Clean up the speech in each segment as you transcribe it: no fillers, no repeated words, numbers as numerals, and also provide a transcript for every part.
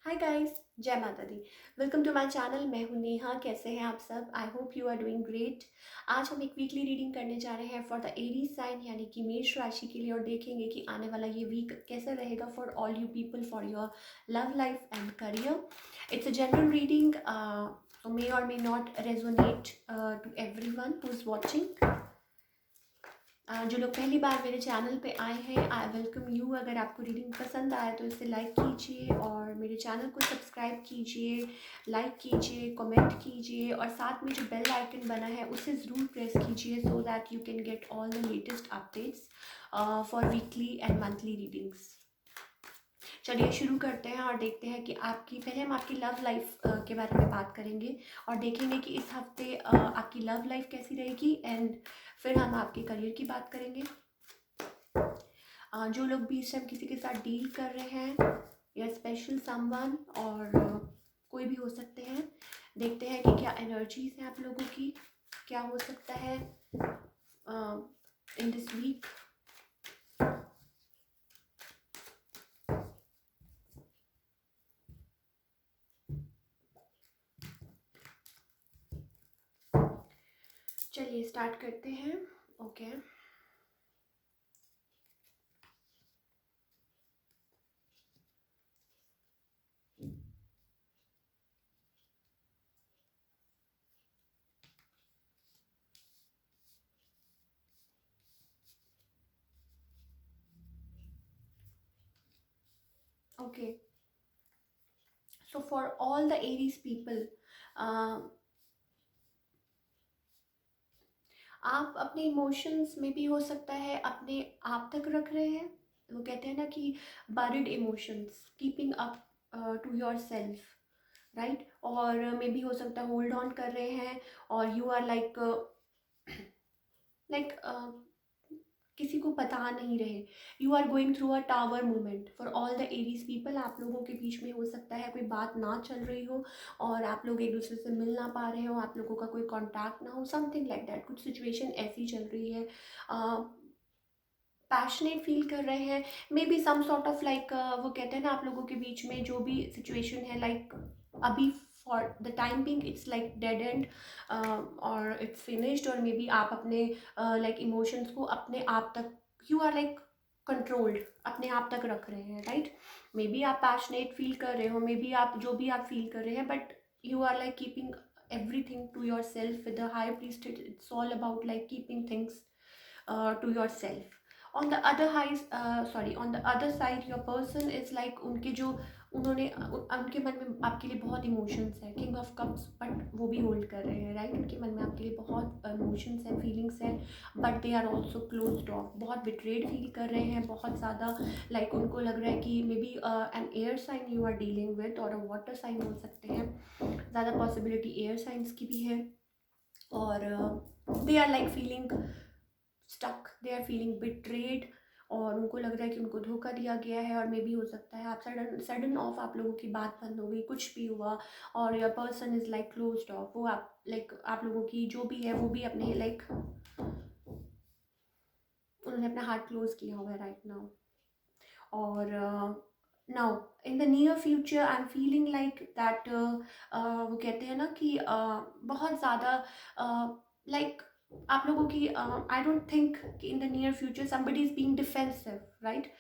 हाय guys, जय माता दी। Welcome to my channel. मैं हूं नेहा। कैसे हैं आप सब? I hope you are doing great. आज हम एक वीकली रीडिंग करने जा रहे हैं फॉर द एरीज साइन यानी कि मेष राशि के लिए, और देखेंगे कि आने वाला ये वीक कैसा रहेगा for all you people, for your love life and career. It's a general reading, may or may not resonate to everyone who is watching. जो लोग पहली बार मेरे चैनल पे आए हैं, आई वेलकम यू। अगर आपको रीडिंग पसंद आए तो इसे लाइक कीजिए और मेरे चैनल को सब्सक्राइब कीजिए, लाइक कीजिए, कमेंट कीजिए और साथ में जो बेल आइकन बना है उसे ज़रूर प्रेस कीजिए so that you can get all the latest updates for weekly and monthly readings. चलिए शुरू करते हैं और देखते हैं कि पहले हम आपकी लव लाइफ के बारे में बात करेंगे और देखेंगे कि इस हफ्ते आपकी लव लाइफ कैसी रहेगी, एंड फिर हम आपके करियर की बात करेंगे। जो लोग भी इस टाइम किसी के साथ डील कर रहे हैं या स्पेशल समवन और कोई भी हो सकते हैं, देखते हैं कि क्या एनर्जीज हैं आप लोगों की, क्या हो सकता है इन दिस वीक। चलिए स्टार्ट करते हैं। Okay okay so for all the Aries people, आप अपने इमोशंस में भी हो सकता है अपने आप तक रख रहे हैं। वो कहते हैं ना कि buried emotions keeping up to your self, right. और मे भी हो सकता है होल्ड ऑन कर रहे हैं और यू आर लाइक लाइक किसी को बता नहीं रहे। You are going through a tower moment for all the Aries people. आप लोगों के बीच में हो सकता है कोई बात ना चल रही हो और आप लोग एक दूसरे से मिल ना पा रहे हो, आप लोगों का कोई कांटेक्ट ना हो, समथिंग लाइक दैट। कुछ सिचुएशन ऐसी चल रही है, पैशनेट फील कर रहे हैं, maybe some sort of like, वो कहते हैं ना आप लोगों के बीच में जो भी सिचुएशन है, लाइक अभी for the time being it's like dead and और इट्स फिनिश्ड, और मे बी आप अपने लाइक इमोशंस को अपने आप तक, यू आर लाइक कंट्रोल्ड, अपने आप तक रख रहे हैं, राइट। मे बी आप पैशनेट फील कर रहे हो, मे बी आप जो भी आप फील कर रहे हैं, but you are like keeping everything to yourself. With the high priestess, it's all about like keeping things to yourself. On the other on the other side, your person is like, उनके जो उनके मन में आपके लिए बहुत emotions है, king of cups, but वो भी होल्ड कर रहे हैं, राइट। उनके मन में आपके लिए बहुत इमोशंस हैं, फीलिंग्स हैं, but they are also closed off, बहुत बिट्रेड फील कर रहे हैं, बहुत ज़्यादा लाइक उनको लग रहा है कि maybe an air sign you are dealing with, और अ वाटर साइन हो सकते हैं, ज़्यादा पॉसिबिलिटी एयर साइंस की भी है। और they are like feeling stuck, they are feeling betrayed, और उनको लग रहा है कि उनको धोखा दिया गया है, और मे भी हो सकता है आप सडन ऑफ आप लोगों की बात बंद हो गई, कुछ भी हुआ, और your person is like closed of. वो आप लाइक आप लोगों की जो भी है वो भी अपने लाइक उन्होंने अपना हार्ट क्लोज किया हुआ है राइट नाउ। और now in the near future I am feeling like that, वो कहते हैं ना कि बहुत ज़्यादा लाइक आप लोगों की, आई डोंट थिंक कि in the near future somebody is being defensive, right?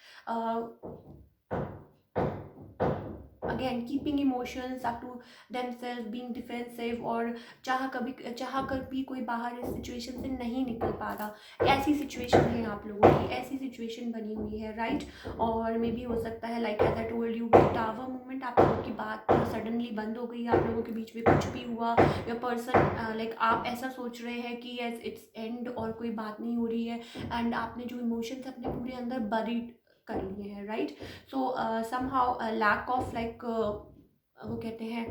Again keeping emotions up to themselves, being defensive, और चाह कर भी कोई बाहर इस सिचुएशन से नहीं निकल पा रहा, ऐसी सिचुएशन है आप लोगों की, ऐसी सिचुएशन बनी हुई है, राइट। और मे भी हो सकता है like as I told you, tower movement, आप लोगों की बात सडनली बंद हो गई, आप लोगों के बीच में कुछ भी हुआ, योर पर्सन लाइक आप ऐसा सोच रहे हैं कि यस इट्स एंड और कोई बात नहीं हो रही है, एंड आपने जो इमोशंस अपने पूरे अंदर बरीड कर लिए हैं, right. So somehow lack of like, वो कहते हैं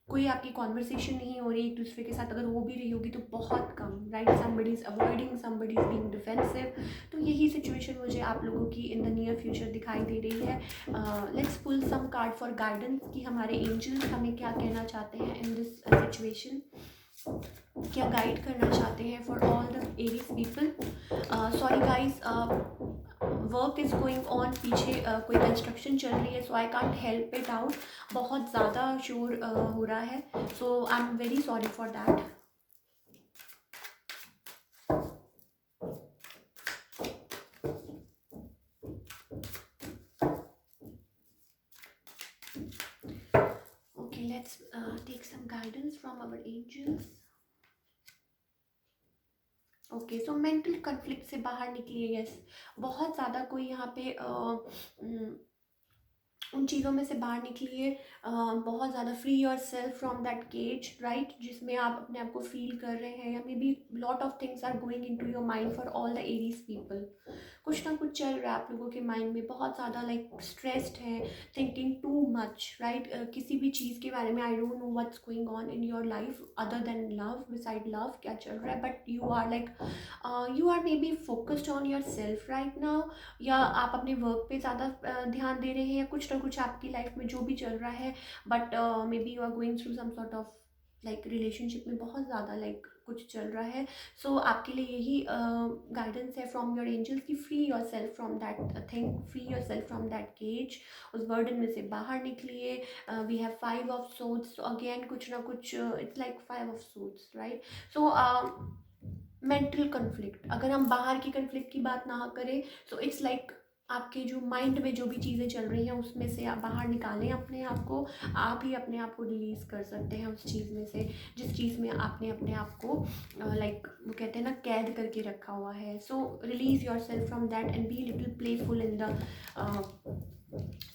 कोई आपकी कॉन्वर्सेशन नहीं हो रही एक दूसरे के साथ, अगर हो भी रही होगी तो बहुत कम, right. Somebody is avoiding, somebody is being defensive. तो यही सिचुएशन मुझे आप लोगों की इन द नियर फ्यूचर दिखाई दे रही है। Let's pull some card for guidance कि हमारे एंजल्स हमें क्या कहना चाहते हैं इन दिस सिचुएशन, क्या गाइड करना चाहते हैं for all the Aries people. Sorry guys, work is going on, पीछे कोई कंस्ट्रक्शन चल रही है, सो I can't help it out, बहुत ज़्यादा शोर हो रहा है, सो I am very sorry for that. Okay, let's take some guidance from our angels. Okay, so mental conflict से बाहर निकलिए। यस, बहुत ज़्यादा कोई यहाँ पे उन चीज़ों में से बाहर निकलिए, बहुत ज़्यादा free yourself from that cage, right, जिसमें आप अपने आप को फील कर रहे हैं, या maybe lot of things are going into your mind for all the Aries people. कुछ ना कुछ चल रहा है आप लोगों के माइंड में, बहुत ज़्यादा लाइक स्ट्रेस्ड है, थिंकिंग टू मच, राइट, किसी भी चीज़ के बारे में, I don't know what's going on in your life other than love, beside love क्या चल रहा है, but you are like you are maybe focused on your self right now, या आप अपने वर्क पे ज़्यादा ध्यान दे रहे हैं, या कुछ ना कुछ आपकी लाइफ में जो भी चल रहा है, but maybe you are going through some sort of like relationship में बहुत ज़्यादा लाइक कुछ चल रहा है। सो आपके लिए यही गाइडेंस है फ्रॉम योर एंजल्स की free yourself from that thing, free yourself from that cage, उस बर्डन में से बाहर निकलिए। We have 5 of swords, again कुछ ना कुछ, it's like 5 of swords, right. So mental conflict, अगर हम बाहर की कन्फ्लिक्ट की बात ना करें, सो इट्स लाइक आपके जो माइंड में जो भी चीज़ें चल रही हैं उसमें से आप बाहर निकालें अपने आप को, आप ही अपने आप को रिलीज़ कर सकते हैं उस चीज़ में से जिस चीज़ में आपने अपने आप को लाइक वो कहते हैं ना कैद करके रखा हुआ है। So release yourself from that and be little playful in the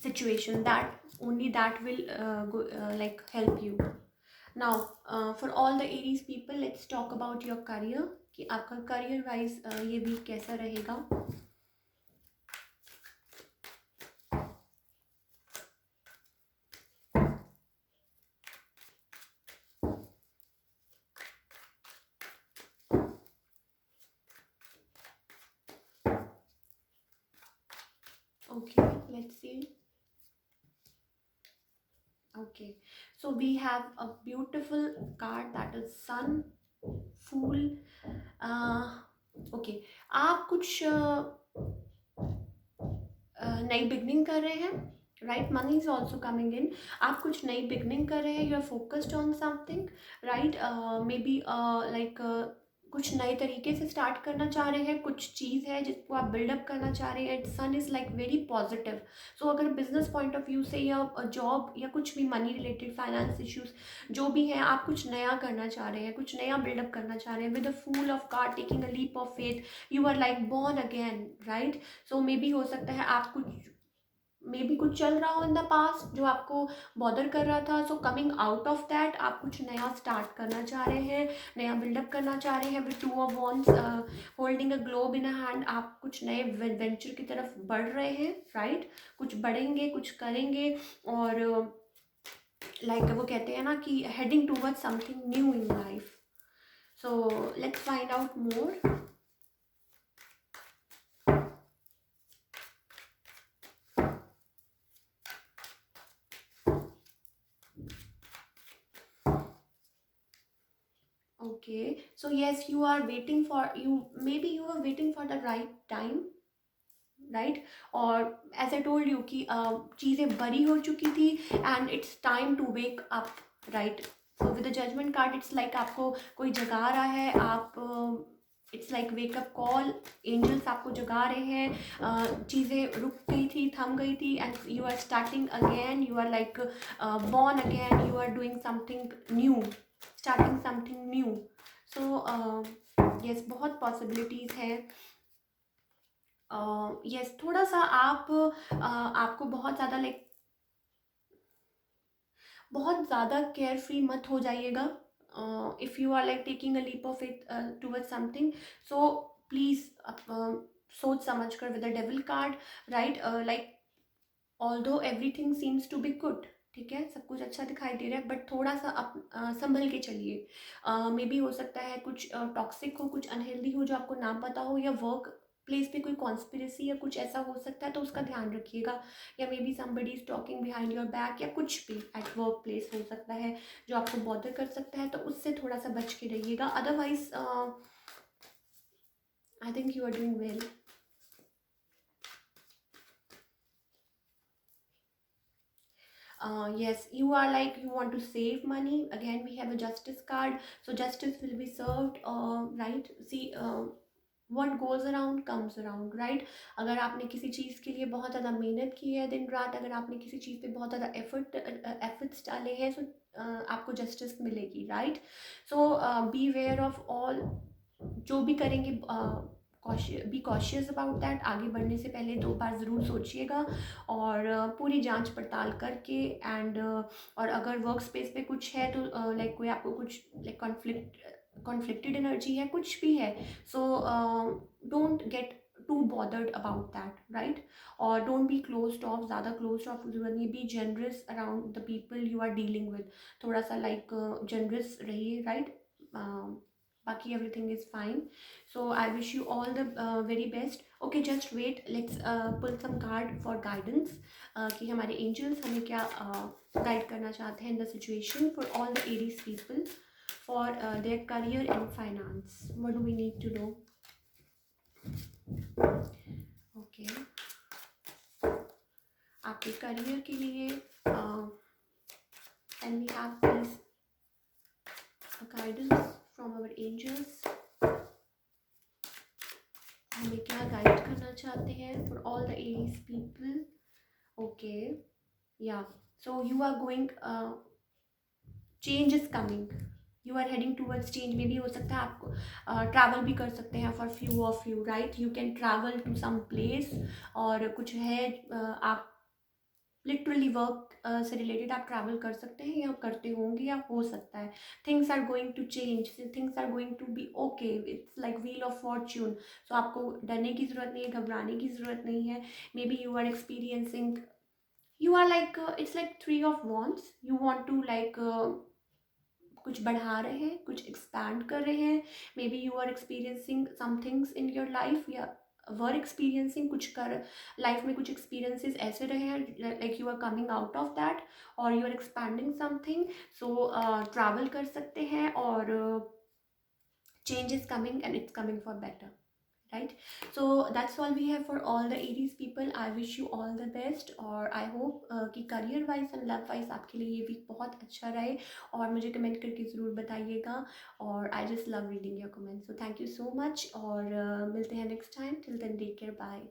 situation, that only that will like help you. Now for all the Aries people, let's talk about your career, कि आपका career wise ये week कैसा रहेगा। Okay, let's see. Okay, so we have a beautiful card, that is sun, fool. Okay, आप कुछ नई beginning कर रहे हैं, right, money is also coming in, आप कुछ नई बिगनिंग कर रहे हैं, you are focused on something, right, maybe like कुछ नए तरीके से स्टार्ट करना चाह रहे हैं, कुछ चीज़ है जिसको आप बिल्डअप करना चाह रहे हैं। सन इज़ लाइक वेरी पॉजिटिव, सो अगर बिजनेस पॉइंट ऑफ व्यू से या जॉब या कुछ भी मनी रिलेटेड फाइनेंस इश्यूज जो भी हैं, आप कुछ नया करना चाह रहे हैं, कुछ नया बिल्डअप करना चाह रहे हैं, with the fool of card taking a leap of faith, you are like born again, right. So maybe हो सकता है आप कुछ मे बी कुछ चल रहा हो इन द पास्ट जो आपको बॉदर कर रहा था, so coming out of that आप कुछ नया स्टार्ट करना चाह रहे हैं, नया बिल्डअप करना चाह रहे हैं, with 2 of Wands holding a globe in a hand, आप कुछ नए वेंचर की तरफ बढ़ रहे हैं, राइट, कुछ बढ़ेंगे, कुछ करेंगे, और लाइक वो कहते हैं ना कि heading toward something new in life. So let's find out more. Okay, so yes, you are waiting for, you maybe you are waiting for the right time, right, और एज आई टोल्ड यू कि चीज़ें बड़ी हो चुकी थी and it's time to wake up, right. So with the judgement card it's like आपको कोई जगा रहा है, आप it's like wake up call, angels आपको जगा रहे हैं, चीज़ें रुक गई थी, थम गई थी, and you are starting again, you are like born again, you are doing something new, starting something new. So yes, बहुत पॉसिबिलिटीज़ है। यस, थोड़ा सा आप आपको बहुत ज़्यादा लाइक बहुत ज़्यादा केयर फ्री मत हो जाइएगा। If you are like taking a leap of it towards something, so please सोच समझ कर, with the devil card, right, like although everything seems to be good, ठीक है, सब कुछ अच्छा दिखाई दे रहा है, बट थोड़ा सा संभल के चलिए। मे बी हो सकता है कुछ टॉक्सिक हो, कुछ अनहेल्दी हो जो आपको ना पता हो, या वर्क प्लेस पे कोई कॉन्स्पिरेसी या कुछ ऐसा हो सकता है, तो उसका ध्यान रखिएगा। या may be somebody is talking behind your back, या कुछ भी एट वर्क प्लेस हो सकता है जो आपको बॉदर कर सकता है, तो उससे थोड़ा सा बच के रहिएगा। Otherwise I think you are doing well. Yes, you are like you want to save money. Again, we have a justice card, so justice will be served. Right? See, what goes around comes around, right? अगर आपने किसी चीज़ के लिए बहुत ज़्यादा मेहनत की है दिन रात, अगर आपने किसी चीज़ पे बहुत ज़्यादा एफर्ट्स डाले हैं, so आपको जस्टिस मिलेगी, right? So beware of all, जो भी करेंगे बी कॉशियस अबाउट दैट। आगे बढ़ने से पहले 2 बार ज़रूर सोचिएगा, और पूरी जांच पड़ताल करके एंड और अगर वर्क स्पेस पे कुछ है तो लाइक कोई आपको कुछ लाइक कॉन्फ्लिक्टेड एनर्जी है, कुछ भी है, so don't get too bothered about that, right? और डोंट बी क्लोज्ड ऑफ, ज़्यादा क्लोज्ड ऑफ की ज़रूरत नहीं। Be generous around the people you are dealing with, थोड़ा सा लाइक जनरस रहिए, राइट? बाकी everything is fine. So I wish you all the very best. Okay, just wait. Let's pull some card for guidance. कि हमारे angels हमें क्या guide करना चाहते हैं in the situation for all the Aries people for their career and finance. What do we need to know? Okay. आपके career के लिए can we have please a guidance from our angels? हमें क्या guide करना चाहते हैं for all the Aries people? Okay, yeah, so you are going, change is coming, you are heading towards change. में भी हो सकता है आपको ट्रैवल भी कर सकते हैं for few of you, right? You can travel to some place, और कुछ है आप लिटरली वर्क से रिलेटेड आप ट्रैवल कर सकते हैं या करते होंगे या हो सकता है। Things are going to change, things are going to be okay, it's like wheel of fortune. So आपको डरने की ज़रूरत नहीं है, घबराने की ज़रूरत नहीं है। Maybe you are experiencing, you are like it's like 3 of Wands, you want to like कुछ बढ़ा रहे हैं, कुछ एक्सपैंड कर रहे हैं। Maybe you are experiencing some things in your life, या वर एक्सपीरियंसिंग कुछ कर लाइफ में कुछ एक्सपीरियंसेस ऐसे रहे हैं like you are coming out of that, और you are expanding something. So travel कर सकते हैं, और change is coming and it's coming for better, right? So that's all we have for all the Aries people. I wish you all the best, और I hope कि career wise and love wise आपके लिए ये week बहुत अच्छा रहे, और मुझे कमेंट करके ज़रूर बताइएगा, और I just love reading your comments. So thank you so much, और मिलते हैं next time. Till then, take care, bye.